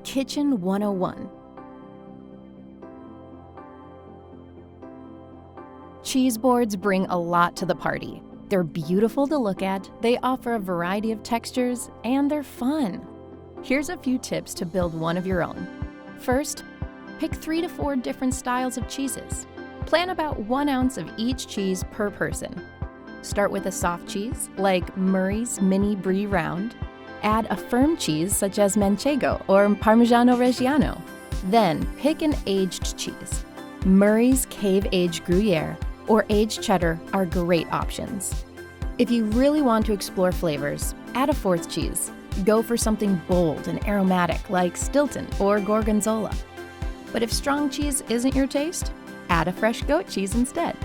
Kitchen 101. Cheese boards bring a lot to the party. They're beautiful to look at, they offer a variety of textures, and they're fun. Here's a few tips to build one of your own. First, pick 3 to 4 different styles of cheeses. Plan about 1 ounce of each cheese per person. Start with a soft cheese, like Murray's Mini Brie Round. Add a firm cheese such as Manchego or Parmigiano Reggiano. Then pick an aged cheese. Murray's Cave Aged Gruyere or aged cheddar are great options. If you really want to explore flavors, add a 4th cheese. Go for something bold and aromatic like Stilton or Gorgonzola. But if strong cheese isn't your taste, add a fresh goat cheese instead.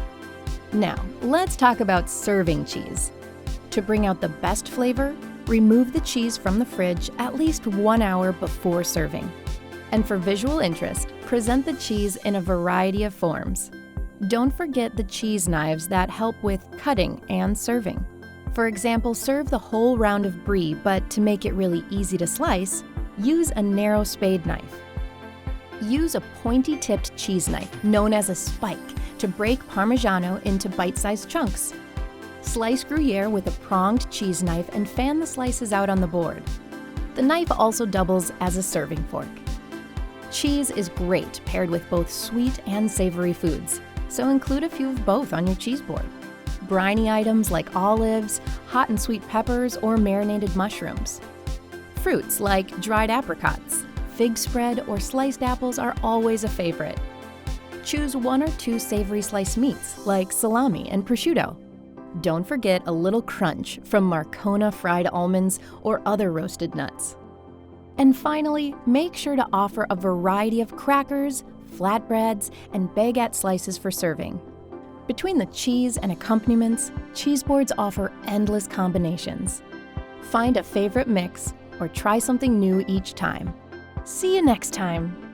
Now, let's talk about serving cheese. To bring out the best flavor, remove the cheese from the fridge at least 1 hour before serving. And for visual interest, present the cheese in a variety of forms. Don't forget the cheese knives that help with cutting and serving. For example, serve the whole round of brie, but to make it really easy to slice, use a narrow spade knife. Use a pointy-tipped cheese knife, known as a spike, to break Parmigiano into bite-sized chunks. Slice Gruyere with a pronged cheese knife and fan the slices out on the board. The knife also doubles as a serving fork. Cheese is great paired with both sweet and savory foods, so include a few of both on your cheese board. Briny items like olives, hot and sweet peppers, or marinated mushrooms. Fruits like dried apricots, fig spread, or sliced apples are always a favorite. Choose 1 or 2 savory sliced meats like salami and prosciutto. Don't forget a little crunch from Marcona fried almonds or other roasted nuts. And finally, make sure to offer a variety of crackers, flatbreads, and baguette slices for serving. Between the cheese and accompaniments, cheese boards offer endless combinations. Find a favorite mix or try something new each time. See you next time!